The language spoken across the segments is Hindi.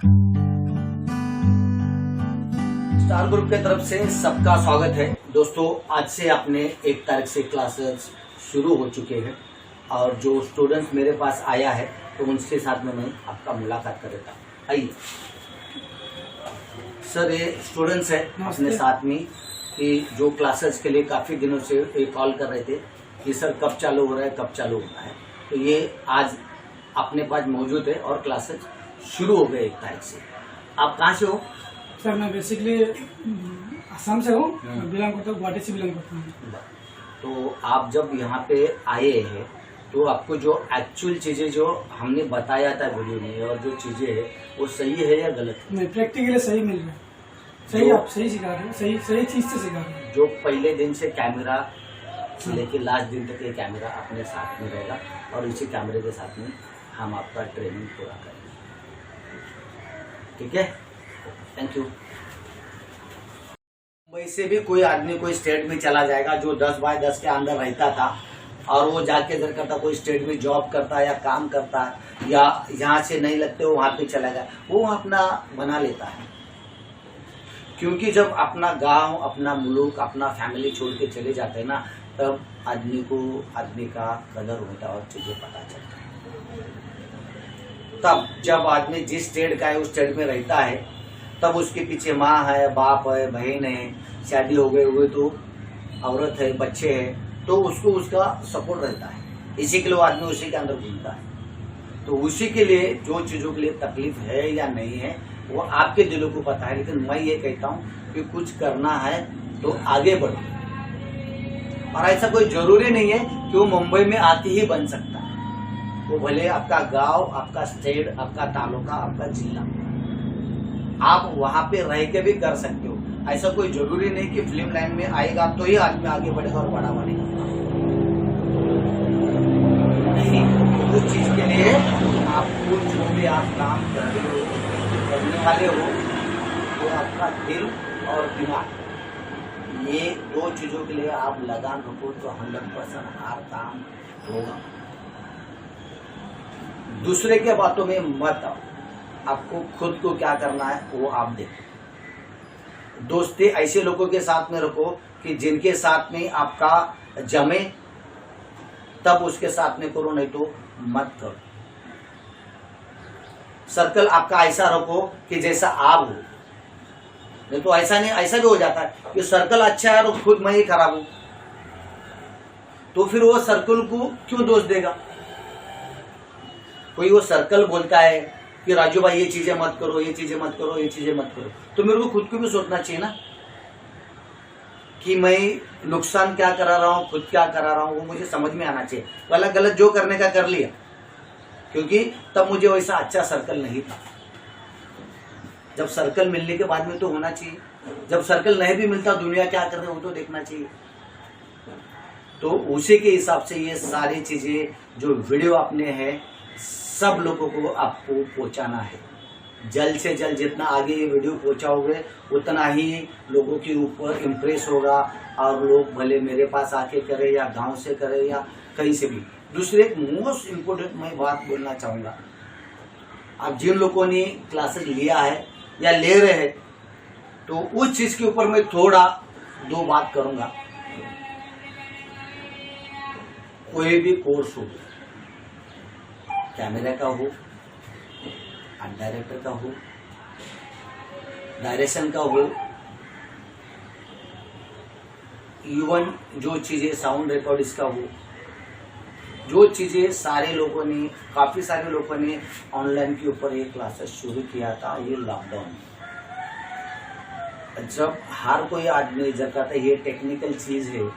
स्टार ग्रुप के तरफ से सबका स्वागत है। दोस्तों, आज से अपने 1 तारीख से क्लासेस शुरू हो चुके हैं और जो स्टूडेंट्स मेरे पास आया है तो उनके साथ में मैं आपका मुलाकात कर देता हूँ। आइए सर, ये स्टूडेंट्स है अपने साथ में कि जो क्लासेस के लिए काफ़ी दिनों से ये कॉल कर रहे थे कि सर कब चालू हो रहा है, कब चालू होना है। तो ये आज अपने पास मौजूद है और क्लासेस शुरू हो गए 1 तारीख से। आप कहाँ से हो? सर मैं बेसिकली असम से हूँ, बिलोंग करता हूँ, गुवाहाटी से बिलोंग करता हूँ। तो आप जब यहाँ पे आए हैं तो आपको जो एक्चुअल चीजें जो हमने बताया था वीडियो में और जो चीजें है वो सही है या गलत है? नहीं, प्रैक्टिकली सही मिल रहा है। सही, आप सही सिखा रहे हैं, सही चीज से सिखा रहे हैं। जो पहले दिन से कैमरा से लेके लास्ट दिन तक ये कैमरा अपने साथ में रहेगा और इसी कैमरे के साथ में हम आपका ट्रेनिंग पूरा करेंगे। ठीक है, थैंक यू। मुंबई से भी कोई आदमी कोई स्टेट में चला जाएगा जो 10 बाय 10 के अंदर रहता था और वो जाके इधर करता, कोई स्टेट में जॉब करता है या काम करता है या यहाँ से नहीं लगते वो वहां पे चला गया, वो अपना बना लेता है। क्योंकि जब अपना गांव, अपना मुल्क, अपना फैमिली छोड़ के चले जाते हैं ना, तब आदमी को आदमी का कदर होता है और चीजें पता चलता है। तब जब आदमी जिस स्टेट का है उस स्टेट में रहता है तब उसके पीछे माँ है, बाप है, बहन है, शादी हो गए हुए तो औरत है, बच्चे हैं, तो उसको उसका सपोर्ट रहता है। इसी के लिए वो आदमी उसी के अंदर घूमता है। तो उसी के लिए जो चीजों के लिए तकलीफ है या नहीं है वो आपके दिलों को पता है। लेकिन मैं ये कहता हूँ कि कुछ करना है तो आगे बढ़ो, और ऐसा कोई जरूरी नहीं है कि वो मुंबई में आते ही बन सकता है। वो भले आपका गांव, आपका स्टेट, आपका तालुका, आपका जिला, आप वहां पे रह के भी कर सकते हो। ऐसा कोई जरूरी नहीं कि फिल्म लाइन में आएगा तो ही आदमी आगे बढ़ेगा और बड़ा बनेगा। नहीं, उस चीज के लिए आपको जो भी आप काम कर रहे हो, करने वाले हो, वो आपका दिल और दिमाग, ये 2 चीजों के लिए आप लगान रखो तो 100% हर काम होगा। दूसरे के बातों में मत आओ, आपको खुद को क्या करना है वो आप देखो। दोस्ती ऐसे लोगों के साथ में रखो कि जिनके साथ में आपका जमे, तब उसके साथ में करो, नहीं तो मत करो। सर्कल आपका ऐसा रखो कि जैसा आप हो, नहीं तो ऐसा नहीं, ऐसा भी हो जाता है कि सर्कल अच्छा है और खुद मैं ही खराब हूं, तो फिर वो सर्कल को क्यों दोष देगा? कोई वो सर्कल बोलता है कि राजू भाई ये चीजें मत करो, ये चीजें मत करो, ये चीजें मत करो, तो मेरे को खुद को भी सोचना चाहिए ना कि मैं नुकसान क्या करा रहा हूँ, खुद क्या करा रहा हूँ, वो मुझे समझ में आना चाहिए। वाला गलत जो करने का कर लिया, क्योंकि तब मुझे वैसा अच्छा सर्कल नहीं था। जब सर्कल मिलने के बाद में तो होना चाहिए, जब सर्कल नहीं भी मिलता दुनिया क्या कर रही है वो तो देखना चाहिए। तो उसी के हिसाब से ये सारी चीजें जो वीडियो आपने है सब लोगों को आपको पहुंचाना है। जल्द से जल्द जितना आगे ये वीडियो पहुंचाओगे उतना ही लोगों के ऊपर इम्प्रेस होगा और लोग भले मेरे पास आके करे या गांव से करे या कहीं से भी। दूसरे एक मोस्ट इम्पोर्टेंट मैं बात बोलना चाहूंगा, आप जिन लोगों ने क्लासेस लिया है या ले रहे हैं तो उस चीज के ऊपर मैं थोड़ा 2 बात करूंगा। कोई भी कोर्स हो, कैमरा का हो, आर्ट डायरेक्टर का हो, डायरेक्शन का हो, इवन जो चीजें साउंड रिकॉर्ड इसका हो, जो चीजें सारे लोगों ने, काफी सारे लोगों ने ऑनलाइन के ऊपर ये क्लासेस शुरू किया था ये लॉकडाउन में। जब हर कोई आदमी जब कहता है ये टेक्निकल चीज है,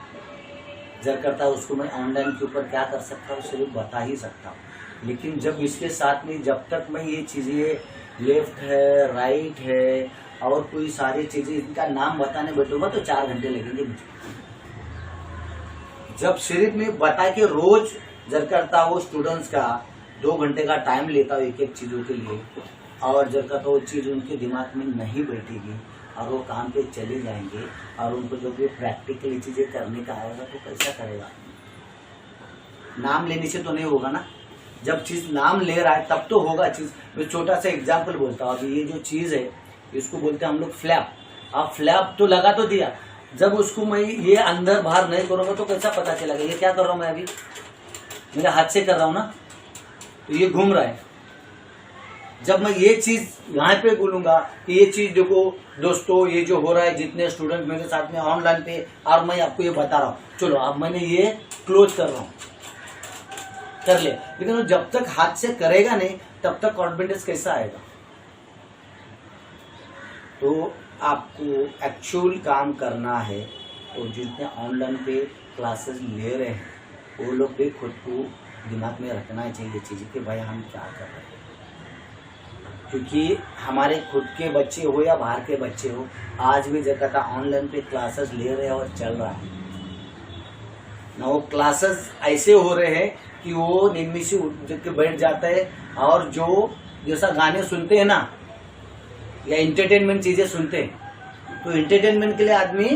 जब कहता है उसको मैं ऑनलाइन के ऊपर क्या कर सकता हूँ सिर्फ बता ही सकता हूँ। लेकिन जब इसके साथ में जब तक मैं ये चीजें लेफ्ट है, राइट है और कोई सारी चीजें इनका नाम बताने बैठूंगा तो 4 घंटे लगेंगे मुझे। जब सिर्फ मैं बता के रोज जब करता वो स्टूडेंट्स का 2 घंटे का टाइम लेता हूँ एक एक चीजों के लिए, और जब कहता वो चीज उनके दिमाग में नहीं बैठेगी और वो काम पे चले जाएंगे और उनको जो भी प्रैक्टिकली चीजें करने का आएगा तो कैसा करेगा? नाम लेने से तो नहीं होगा ना। जब चीज नाम ले रहा है तब तो होगा चीज। मैं छोटा सा एग्जाम्पल बोलता हूँ, अभी ये जो चीज है इसको बोलते हैं हम लोग फ्लैप। आप फ्लैप तो लगा तो दिया, जब उसको मैं ये अंदर बाहर नहीं करूंगा तो कैसा पता चलेगा ये क्या कर रहा हूं मैं? अभी मेरे हाथ से कर रहा हूं ना, तो ये घूम रहा है। जब मैं ये चीज यहाँ पे बोलूंगा कि ये चीज देखो दोस्तों, ये जो हो रहा है, जितने स्टूडेंट मेरे साथ में ऑनलाइन पे, और मैं आपको ये बता रहा हूँ, चलो अब मैंने ये क्लोज कर रहा हूँ, कर ले, लेकिन जब तक हाथ से करेगा नहीं तब तक कॉन्फिडेंस कैसा आएगा? तो आपको एक्चुअल काम करना है, तो जितने ऑनलाइन पे क्लासेस ले रहे हैं वो लोग भी खुद को दिमाग में रखना चाहिए चीज़ कि भाई हम क्या कर रहे हैं। क्योंकि हमारे खुद के बच्चे हो या बाहर के बच्चे हो, आज भी जगह ऑनलाइन पे क्लासेस ले रहे हैं और चल रहा है ना। वो क्लासेस ऐसे हो रहे हैं कि वो नींद में से उठ के बैठ जाता है, और जो जैसा गाने सुनते हैं ना या इंटरटेनमेंट चीजें सुनते हैं, तो इंटरटेनमेंट के लिए आदमी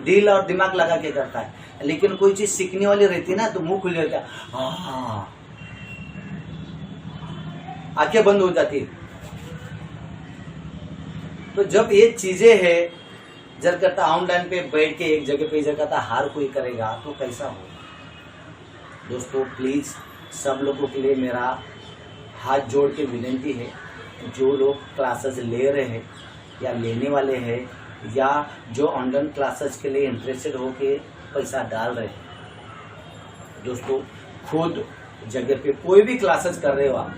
दिल और दिमाग लगा के करता है, लेकिन कोई चीज सीखने वाली रहती है ना तो मुंह खुल जाता है, हाँ, आंखें बंद हो जाती है। तो जब ये चीजें है, जब करता ऑनलाइन पे बैठ के एक जगह पे जगह हर कोई करेगा तो कैसा हो? दोस्तों प्लीज सब लोगों के लिए मेरा हाथ जोड़ के विनती है, जो लोग क्लासेस ले रहे हैं या लेने वाले हैं या जो ऑनलाइन क्लासेस के लिए इंटरेस्टेड हो के पैसा डाल रहे हैं, दोस्तों खुद जगह पे कोई भी क्लासेस कर रहे हो आप,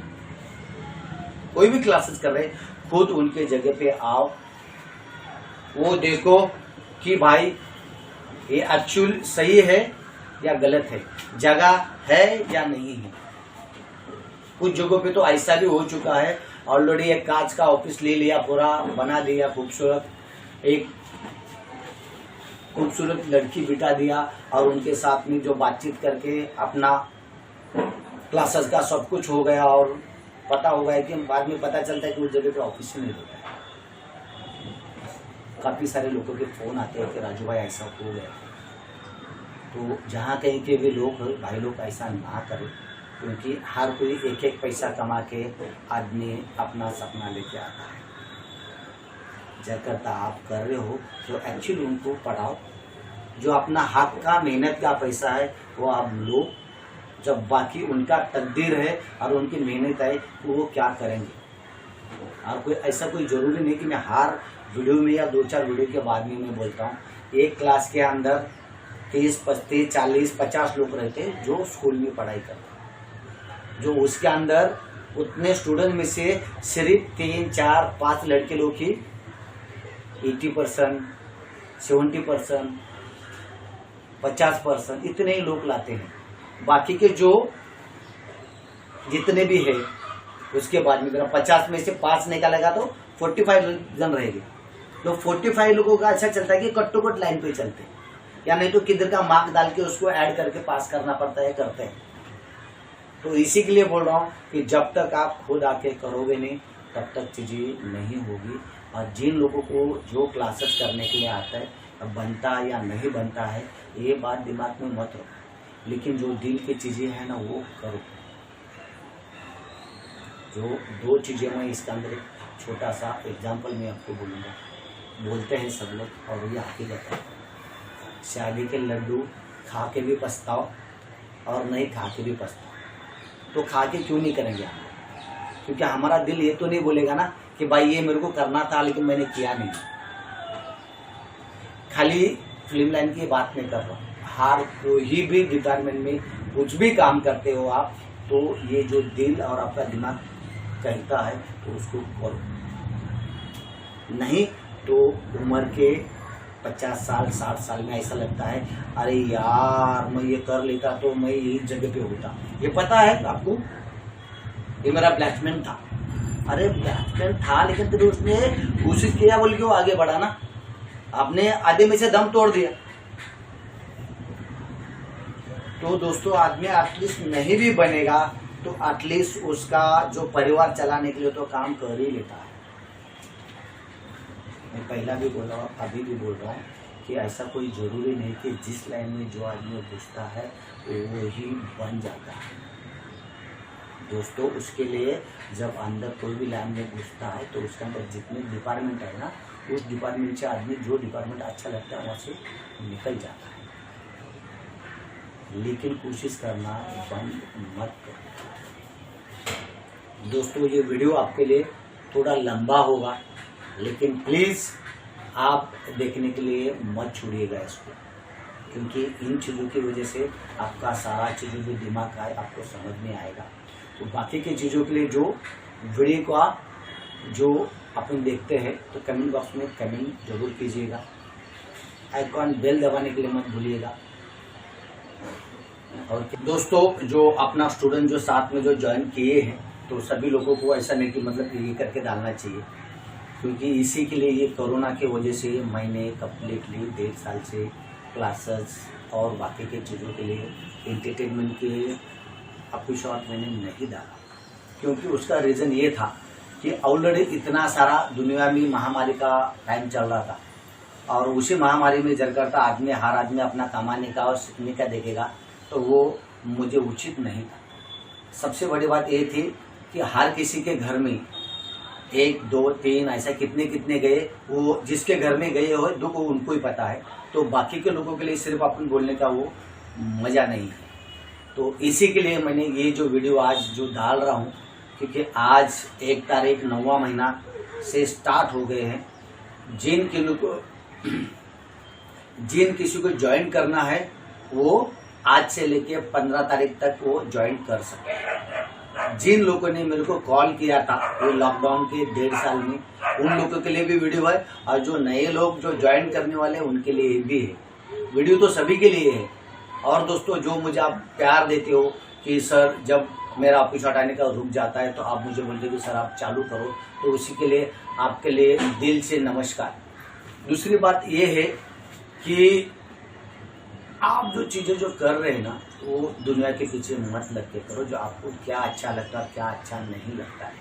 कोई भी क्लासेस कर रहे हैं, खुद उनके जगह पे आओ, वो देखो कि भाई ये एक्चुअल सही है या गलत है, जगह है या नहीं है। कुछ जगहों पे तो ऐसा भी हो चुका है, ऑलरेडी एक कांच का ऑफिस ले लिया, पूरा बना दिया खूबसूरत, एक खूबसूरत लड़की बिठा दिया और उनके साथ में जो बातचीत करके अपना क्लासेस का सब कुछ हो गया, और पता हो गया कि बाद में पता चलता है कि उस जगह पे ऑफिस ही नहीं होता है। काफी सारे लोगों के फोन आते हैं कि राजू भाई ऐसा हो गया। तो जहाँ कहीं के भी लोग भाई लोग ऐसा ना करें, क्योंकि हर कोई एक एक पैसा कमा के आदमी अपना सपना लेके आता है। जब करता आप कर रहे हो तो एक्चुअली उनको पढ़ाओ, जो अपना हक का मेहनत का पैसा है वो आप लो, जब बाकी उनका तकदीर है और उनकी मेहनत है तो वो क्या करेंगे। और कोई ऐसा कोई जरूरी नहीं कि मैं हर वीडियो में या 2-4 वीडियो के बाद में मैं बोलता हूँ। एक क्लास के अंदर 30, 35, 40, 50 लोग रहते हैं जो स्कूल में पढ़ाई करते हैं, जो उसके अंदर उतने स्टूडेंट में से सिर्फ 3, 4, 5 लड़के लोग ही 80%, 70%, 50% इतने ही लोग लाते हैं। बाकी के जो जितने भी है उसके बाद में 50 में से 5 निकालेगा तो 45 जन रहेंगे। तो 45 लोगों का अच्छा चलता है कि कट टू कट लाइन पे चलते हैं, या नहीं तो किधर का मार्क डाल के उसको ऐड करके पास करना पड़ता है, करते हैं। तो इसी के लिए बोल रहा हूँ कि जब तक आप खुद आके करोगे नहीं तब तक चीजें नहीं होगी। और जिन लोगों को जो क्लासेस करने के लिए आता है, अब बनता है या नहीं बनता है ये बात दिमाग में मत रखो, लेकिन जो दिल की चीजें हैं ना वो करो। जो 2 चीजें मैं इसके अंदर एक छोटा सा एग्जाम्पल मैं आपको बोलूँगा, बोलते हैं सब लोग और ये हकीकत है। शादी के लड्डू खा के भी पछताओ और नहीं खा के भी पछताओ। तो खा के क्यों नहीं करेंगे हम? क्योंकि हमारा दिल ये तो नहीं बोलेगा ना कि भाई ये मेरे को करना था लेकिन मैंने किया नहीं। खाली फिल्म लाइन की बात नहीं कर रहा हूँ, हर कोई भी डिपार्टमेंट में कुछ भी काम करते हो आप, तो ये जो दिल और आपका दिमाग कहता है तो उसको करो। नहीं तो उम्र के 50 साल 60 साल में ऐसा लगता है अरे यार मैं ये कर लेता तो मैं यही जगह पे होता। ये पता है आपको, ये मेरा ब्लैकमैन था। अरे ब्लैकमैन था लेकिन फिर उसने कोशिश किया बोल के वो आगे बढ़ा ना, आपने आधे में से दम तोड़ दिया। तो दोस्तों आदमी एटलीस्ट नहीं भी बनेगा तो एटलीस्ट उसका जो परिवार चलाने के लिए तो काम कर ही लेता है। मैं पहला भी बोल रहा हूँ, अभी भी बोल रहा हूँ कि ऐसा कोई जरूरी नहीं कि जिस लाइन में जो आदमी घुसता है वो ही बन जाता है। दोस्तों उसके लिए जब अंदर कोई भी लाइन में घुसता है तो उसके अंदर जितने डिपार्टमेंट है ना, उस डिपार्टमेंट से आदमी जो डिपार्टमेंट अच्छा लगता है वहाँ से निकल जाता है। लेकिन कोशिश करना बंद मत करो। दोस्तों ये वीडियो आपके लिए थोड़ा लंबा होगा, लेकिन प्लीज़ आप देखने के लिए मत छोड़िएगा इसको, क्योंकि इन चीज़ों की वजह से आपका सारा चीज़ों जो दिमाग का है आपको समझ में आएगा। तो बाकी की चीज़ों के लिए जो वीडियो का जो अपन देखते हैं तो कमेंट बॉक्स में कमेंट जरूर कीजिएगा। आइकॉन बेल दबाने के लिए मत भूलिएगा। और दोस्तों जो अपना स्टूडेंट जो साथ में जो ज्वाइन किए हैं तो सभी लोगों को ऐसा नहीं कि मतलब ये करके डालना चाहिए, क्योंकि इसी के लिए ये कोरोना की वजह से मैंने कम्प्लीटली 1.5 साल से क्लासेस और बाकी के चीज़ों के लिए एंटरटेनमेंट के एपिसोड मैंने नहीं डाला, क्योंकि उसका रीज़न ये था कि ऑलरेडी इतना सारा दुनिया में महामारी का टाइम चल रहा था और उसी महामारी में जर करता हर आदमी अपना कमाने का और सीखने का देखेगा तो वो मुझे उचित नहीं था। सबसे बड़ी बात ये थी कि हर किसी के घर में 1, 2, 3 ऐसा कितने कितने गए, वो जिसके घर में गए हो दुख उनको ही पता है, तो बाकी के लोगों के लिए सिर्फ अपन बोलने का वो मजा नहीं है। तो इसी के लिए मैंने ये जो वीडियो आज जो डाल रहा हूँ, क्योंकि आज 1 तारीख 9वां महीना से स्टार्ट हो गए हैं। जिन किसी को ज्वाइन करना है वो आज से लेके 15 तारीख तक वो ज्वाइन कर सकते। जिन लोगों ने मेरे को कॉल किया था वो लॉकडाउन के 1.5 साल में, उन लोगों के लिए भी वीडियो है, और जो नए लोग जो ज्वाइन करने वाले हैं उनके लिए भी है। वीडियो तो सभी के लिए है। और दोस्तों जो मुझे आप प्यार देते हो कि सर जब मेरा एपिसोड आने का रुक जाता है तो आप मुझे बोलते हो कि सर आप चालू करो, तो उसी के लिए आपके लिए दिल से नमस्कार। दूसरी बात ये है कि आप जो चीज़ें जो कर रहे हैं ना वो दुनिया के पीछे मत लग के करो, जो आपको क्या अच्छा लगता है क्या अच्छा नहीं लगता है।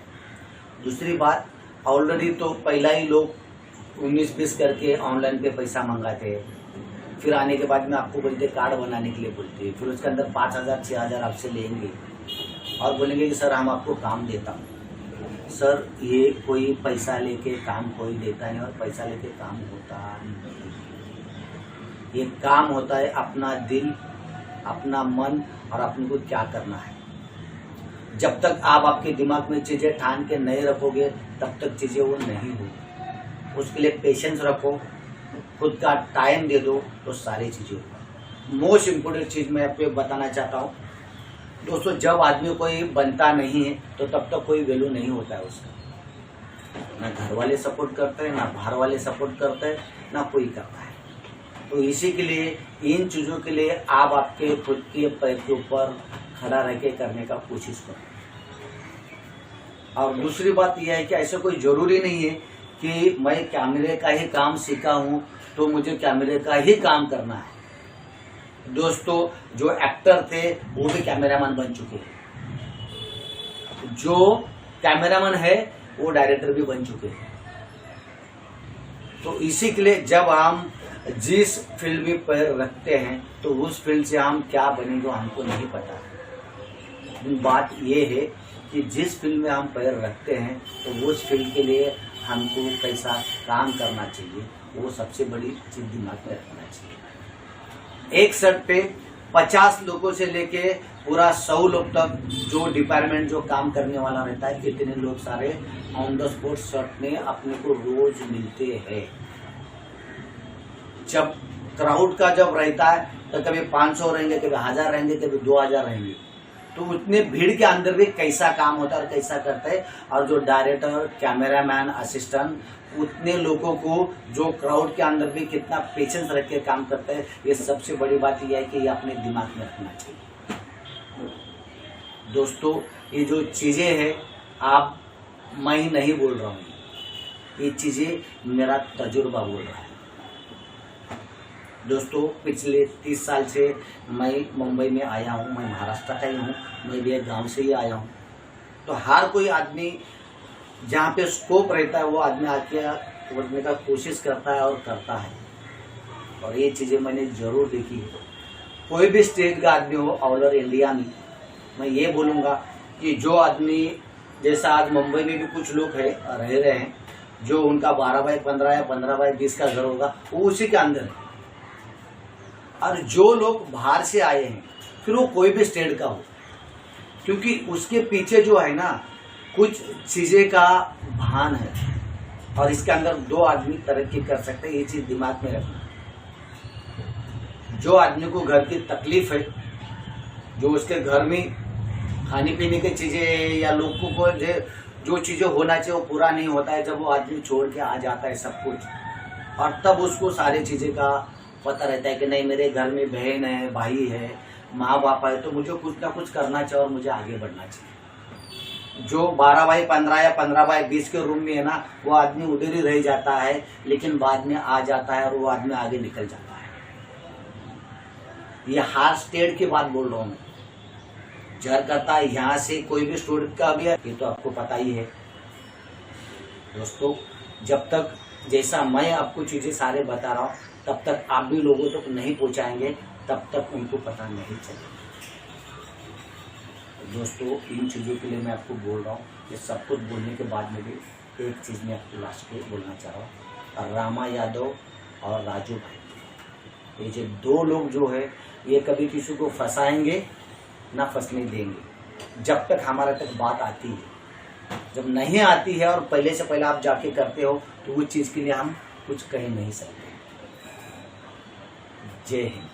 दूसरी बात, ऑलरेडी तो पहला ही लोग 19-20 करके ऑनलाइन पे पैसा मंगाते हैं, फिर आने के बाद में आपको बोलते कार्ड बनाने के लिए बोलते हैं, फिर उसके अंदर 5,000 6,000 आपसे लेंगे और बोलेंगे कि सर हम आपको काम देता हूँ। सर ये कोई पैसा लेके काम कोई देता नहीं, और पैसा लेके काम होता नहीं। ये काम होता है अपना दिल, अपना मन और अपने को क्या करना है। जब तक आप आपके दिमाग में चीजें ठान के नहीं रखोगे तब तक चीजें वो नहीं होगी। उसके लिए पेशेंस रखो, खुद का टाइम दे दो, तो सारी चीजें होगी। मोस्ट इम्पोर्टेंट चीज मैं आपको बताना चाहता हूँ दोस्तों, जब आदमी कोई बनता नहीं है तो तब तक कोई वैल्यू नहीं होता है उसका। ना घर वाले सपोर्ट करते हैं, ना बाहर वाले सपोर्ट करते हैं, ना कोई करता है। तो इसी के लिए इन चीज़ों के लिए आप आपके खुद के पैर के ऊपर खड़ा रह के करने का कोशिश करो। और दूसरी बात यह है कि ऐसा कोई जरूरी नहीं है कि मैं कैमरे का ही काम सीखा हूँ तो मुझे कैमरे का ही काम करना है। दोस्तों जो एक्टर थे वो भी कैमरामैन बन चुके हैं, जो कैमरामैन है वो डायरेक्टर भी बन चुके हैं। तो इसी के लिए जब हम जिस फील्ड में पैर रखते हैं तो उस फील्ड से हम क्या बनेंगे हमको नहीं पता। बात ये है कि जिस फील्ड में हम पैर रखते हैं तो उस फील्ड के लिए हमको कैसा काम करना चाहिए, वो सबसे बड़ी चीज दिमाग में रखना चाहिए। एक शर्ट पे 50 लोगों से लेके पूरा 100 लोग तक जो डिपार्टमेंट जो काम करने वाला रहता है, कितने लोग सारे ऑन द स्पॉट शर्ट में अपने को रोज मिलते हैं। जब क्राउड का जब रहता है तो कभी 500 रहेंगे, कभी 1000 रहेंगे, कभी 2000 रहेंगे। तो उतने भीड़ के अंदर भी कैसा काम होता है और कैसा करता है, और जो डायरेक्टर, कैमरामैन, असिस्टेंट, उतने लोगों को जो क्राउड के अंदर भी कितना पेशेंस रख के काम करता है, ये सबसे बड़ी बात यह है कि ये अपने दिमाग में रखना चाहिए। दोस्तों ये जो चीजें हैं आप मैं ही नहीं बोल रहा हूँ, ये चीजें मेरा तजुर्बा बोल रहा है। दोस्तों पिछले 30 साल से मैं मुंबई में आया हूँ, मैं महाराष्ट्र का ही हूँ, मैं भी एक गांव से ही आया हूँ। तो हर कोई आदमी जहाँ पे स्कोप रहता है वो आदमी आके बढ़ने का कोशिश करता है और करता है, और ये चीज़ें मैंने जरूर देखी है। कोई भी स्टेट का आदमी हो ऑल ओवर इंडिया में, मैं ये बोलूँगा कि जो आदमी जैसा आज मुंबई में भी कुछ लोग रह रहे हैं, जो उनका 12x15 या 15x20 का घर होगा, वो उसी के अंदर है। और जो लोग बाहर से आए हैं, फिर वो कोई भी स्टेट का हो, क्योंकि उसके पीछे जो है ना कुछ चीजें का भान है, और इसके अंदर 2 आदमी तरक्की कर सकते हैं। ये चीज दिमाग में रखना। जो आदमी को घर की तकलीफ है, जो उसके घर में खाने पीने की चीजें या लोगों को जो चीजें होना चाहिए वो पूरा नहीं होता है, जब वो आदमी छोड़ के आ जाता है सब कुछ, और तब उसको सारी चीजें का पता रहता है कि नहीं, मेरे घर में बहन है, भाई है, माँ बाप है, तो मुझे कुछ ना कुछ करना चाहिए और मुझे आगे बढ़ना चाहिए। जो 12x15 या 15x20 के रूम में है ना, वो आदमी उधर ही रह जाता है, लेकिन बाद में आ जाता है और वो आदमी आगे निकल जाता है। ये हर स्टेट की बात बोल रहा हूँ मैं। जर करता है यहाँ से कोई भी स्टूडेंट का भी है, ये तो आपको पता ही है दोस्तों। जब तक जैसा मैं आपको चीजें सारे बता रहा हूँ, तब तक आप भी लोगों तक नहीं पहुंचाएंगे, तब तक उनको पता नहीं चलेगा। दोस्तों, इन चीजों के लिए मैं आपको बोल रहा हूँ। ये सब कुछ बोलने के बाद में भी एक चीज मैं आपको लास्ट पे बोलना चाह रहा हूँ। रामा यादव और राजू भाई, ये जो 2 लोग जो है, ये कभी किसी को फंसाएंगे ना फंसने देंगे, जब तक हमारे तक बात आती है। जब नहीं आती है और पहले से पहले आप जाके करते हो, तो वो चीज के लिए हम कुछ कह नहीं सकते। जय हिंद।